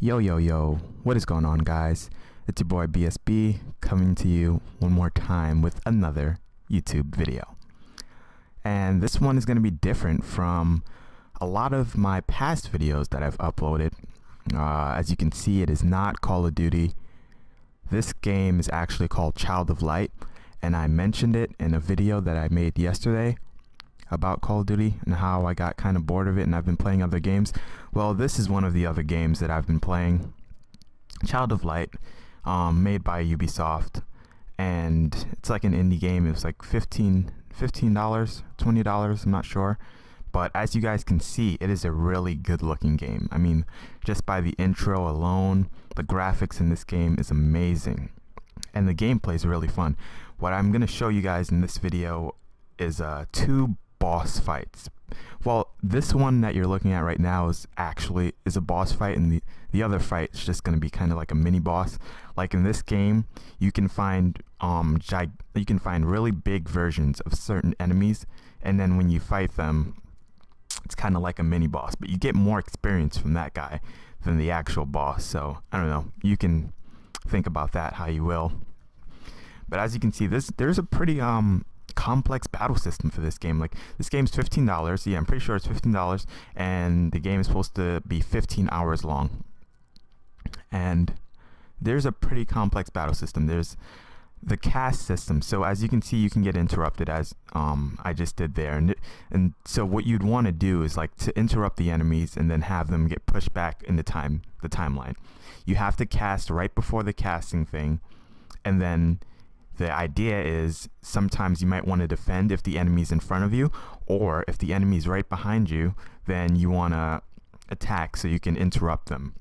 Yo, yo, yo, what is going on, guys? It's your boy BSB coming to you one more time with another YouTube video. And this one is going to be different from a lot of my past videos that I've uploaded. As you can see, it is not Call of Duty. This game is actually called Child of Light, and I mentioned it in a video that I made yesterday about Call of Duty and how I got kind of bored of it and I've been playing other games. Well, this is one of the other games that I've been playing. Child of Light, made by Ubisoft, and it's like an indie game. It was like $15, $20, I'm not sure. But as you guys can see, it is a really good looking game. I mean, just by the intro alone, the graphics in this game is amazing. And the gameplay is really fun. What I'm going to show you guys in this video is two boss fights. Well, this one that you're looking at right now is a boss fight, and the other fight is just going to be kind of like a mini boss. Like in this game, you can find really big versions of certain enemies, and then when you fight them, it's kind of like a mini boss, but you get more experience from that guy than the actual boss. So I don't know, you can think about that how you will. But as you can see, there's a pretty complex battle system for this game. Like, this game's $15. Yeah, I'm pretty sure it's $15, and the game is supposed to be 15 hours long. And there's a pretty complex battle system. There's the cast system. So as you can see, you can get interrupted, as I just did there. And so what you'd want to do is like to interrupt the enemies and then have them get pushed back in the timeline. You have to cast right before the casting thing, and then the idea is sometimes you might want to defend if the enemy's in front of you, or if the enemy's right behind you, then you want to attack so you can interrupt them.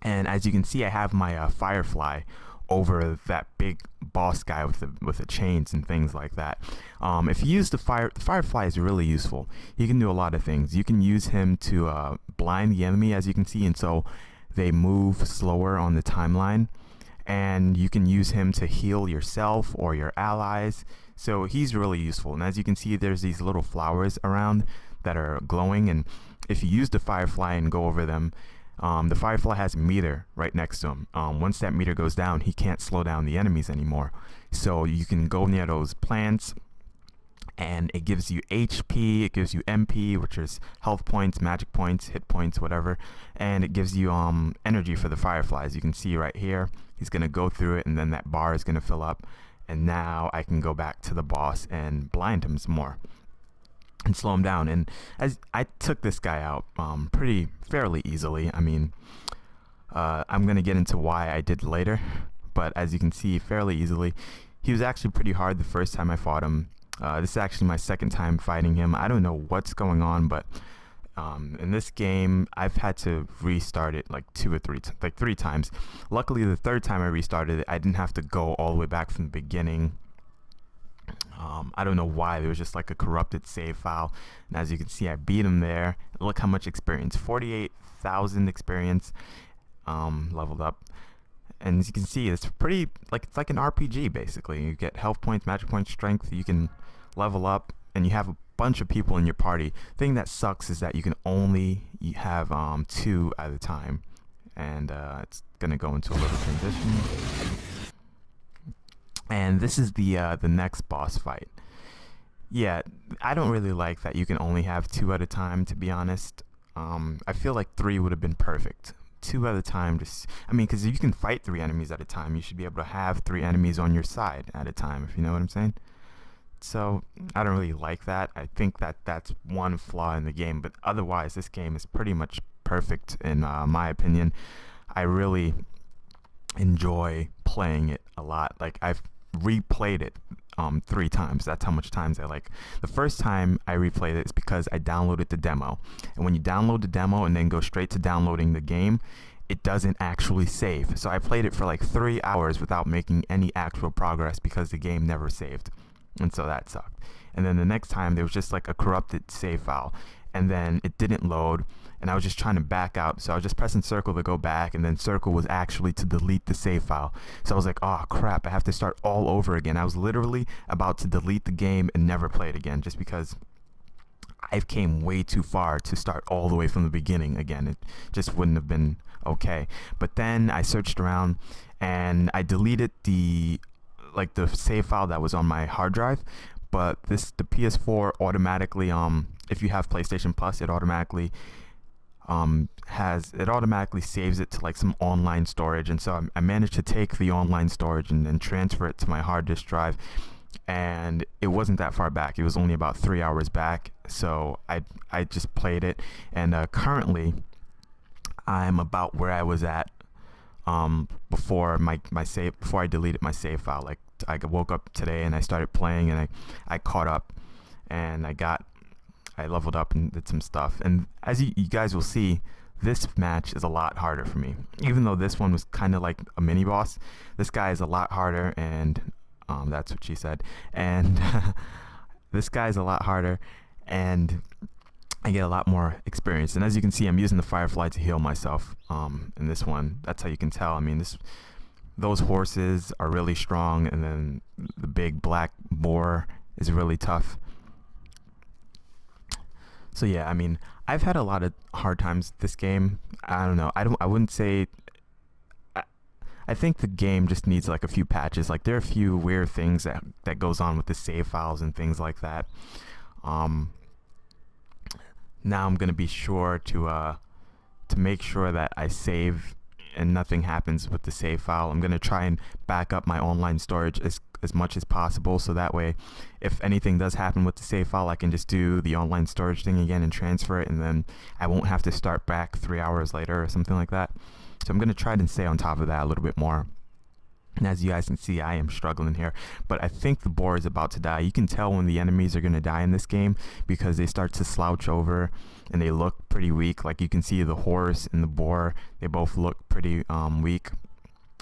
And as you can see, I have my Firefly over that big boss guy with the chains and things like that. If you use the Firefly is really useful. He can do a lot of things. You can use him to blind the enemy, as you can see, and so they move slower on the timeline. And you can use him to heal yourself or your allies. So he's really useful. And as you can see, there's these little flowers around that are glowing, and if you use the Firefly and go over them, the Firefly has a meter right next to him. Once that meter goes down, he can't slow down the enemies anymore. So you can go near those plants, and it gives you HP, it gives you MP, which is health points, magic points, hit points, whatever, and it gives you energy for the Fireflies. You can see right here, he's gonna go through it, and then that bar is gonna fill up, and now I can go back to the boss and blind him some more and slow him down. And as I took this guy out fairly easily. I mean, I'm gonna get into why I did later, but as you can see, fairly easily. He was actually pretty hard the first time I fought him. This is actually my second time fighting him. I don't know what's going on, but in this game, I've had to restart it like three times. Luckily, the third time I restarted it, I didn't have to go all the way back from the beginning. I don't know why. There was just like a corrupted save file, and as you can see, I beat him there. Look how much experience, 48,000 experience, leveled up. And as you can see, it's like an RPG basically. You get health points, magic points, strength. You can level up, and you have a bunch of people in your party. Thing that sucks is that you can only have 2 at a time, and it's gonna go into a little transition. And this is the next boss fight. Yeah, I don't really like that you can only have 2 at a time, to be honest. I feel like 3 would have been perfect. 2 at a time, because if you can fight 3 enemies at a time, you should be able to have 3 enemies on your side at a time, if you know what I'm saying. So I don't really like that. I think that's one flaw in the game, but otherwise this game is pretty much perfect in my opinion. I really enjoy playing it a lot. Like, I've replayed it 3 times. That's how much times I like. The first time I replayed it is because I downloaded the demo, and when you download the demo and then go straight to downloading the game, it doesn't actually save. So I played it for like 3 hours without making any actual progress because the game never saved, and so that sucked. And then the next time there was just like a corrupted save file, and then it didn't load, and I was just trying to back out, so I was just pressing circle to go back, and then circle was actually to delete the save file. So I was like, oh crap, I have to start all over again. I was literally about to delete the game and never play it again, just because I've came way too far to start all the way from the beginning again. It just wouldn't have been okay. But then I searched around and I deleted the save file that was on my hard drive. But the PS4 automatically, if you have PlayStation Plus, it automatically saves it to like some online storage. And so I managed to take the online storage and then transfer it to my hard disk drive, and it wasn't that far back. It was only about 3 hours back. So I just played it, and currently I'm about where I was at before before I deleted my save file. Like, I woke up today and I started playing, and I caught up, and I leveled up and did some stuff. And as you guys will see, this match is a lot harder for me. Even though this one was kind of like a mini boss, this guy is a lot harder, and that's what she said. And this guy is a lot harder, and I get a lot more experience. And as you can see, I'm using the Firefly to heal myself in this one. That's how you can tell. I mean, those horses are really strong, and then the big black boar is really tough. So yeah, I mean, I've had a lot of hard times this game. I don't know. I wouldn't say. I think the game just needs like a few patches. Like, there are a few weird things that goes on with the save files and things like that. Now I'm gonna be sure to make sure that I save and nothing happens with the save file. I'm gonna try and back up my online storage as much as possible, so that way if anything does happen with the save file, I can just do the online storage thing again and transfer it, and then I won't have to start back 3 hours later or something like that. So I'm gonna try to stay on top of that a little bit more. And as you guys can see, I am struggling here, but I think the boar is about to die. You can tell when the enemies are going to die in this game because they start to slouch over and they look pretty weak. Like, you can see the horse and the boar, they both look pretty weak.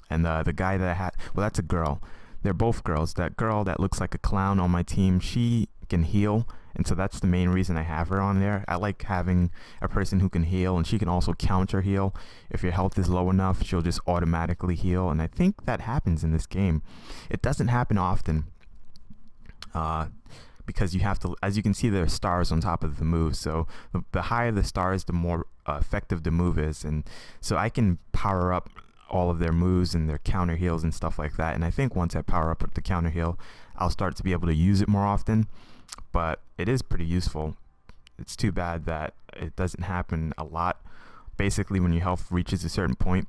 And the guy that I had, well, that's a girl. They're both girls. That girl that looks like a clown on my team, she can heal, and so that's the main reason I have her on there. I like having a person who can heal, and she can also counter heal. If your health is low enough, she'll just automatically heal, and I think that happens in this game. It doesn't happen often because you have to, as you can see, there are stars on top of the move, so the higher the stars, the more effective the move is. And so I can power up all of their moves and their counter heals and stuff like that, and I think once I power up with the counter heal, I'll start to be able to use it more often. But it is pretty useful. It's too bad that it doesn't happen a lot. Basically, when your health reaches a certain point,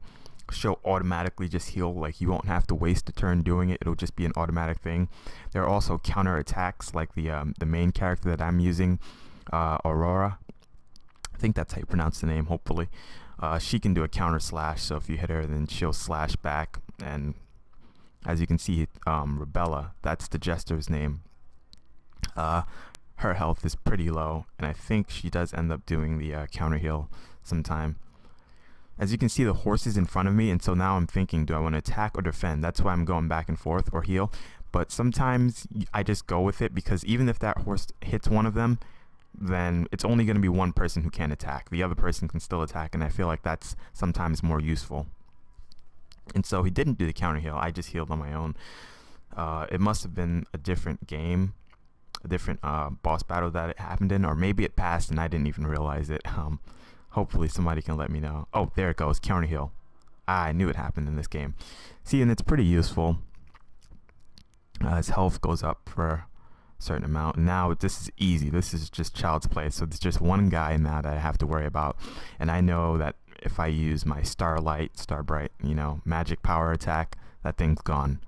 she'll automatically just heal. Like, you won't have to waste a turn doing it. It'll just be an automatic thing. There are also counter attacks, like the main character that I'm using, Aurora. I think that's how you pronounce the name, hopefully. She can do a counter slash, so if you hit her, then she'll slash back. And as you can see, Rebella, that's the Jester's name. Her health is pretty low, and I think she does end up doing the counter heal sometime. As you can see, the horse is in front of me, and so now I'm thinking, do I want to attack or defend? That's why I'm going back and forth, or heal. But sometimes I just go with it, because even if that horse hits one of them, then it's only going to be one person who can attack. The other person can still attack, and I feel like that's sometimes more useful. And so he didn't do the counter heal. I just healed on my own. It must have been a different game, a different boss battle that it happened in, or maybe it passed and I didn't even realize it. Hopefully somebody can let me know. Oh, there it goes, counter heal. I knew it happened in this game. See, and it's pretty useful. His health goes up for a certain amount. Now this is easy. This is just child's play. So there's just one guy now that I have to worry about, and I know that if I use my Starbright, magic power attack, that thing's gone.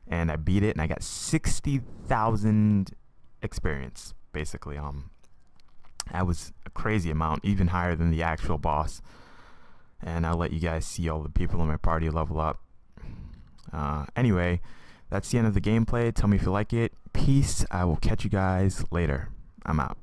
And I beat it, and I got 60,000 experience, basically. That was a crazy amount, even higher than the actual boss. And I'll let you guys see all the people in my party level up. Anyway, that's the end of the gameplay. Tell me if you like it. Peace. I will catch you guys later. I'm out.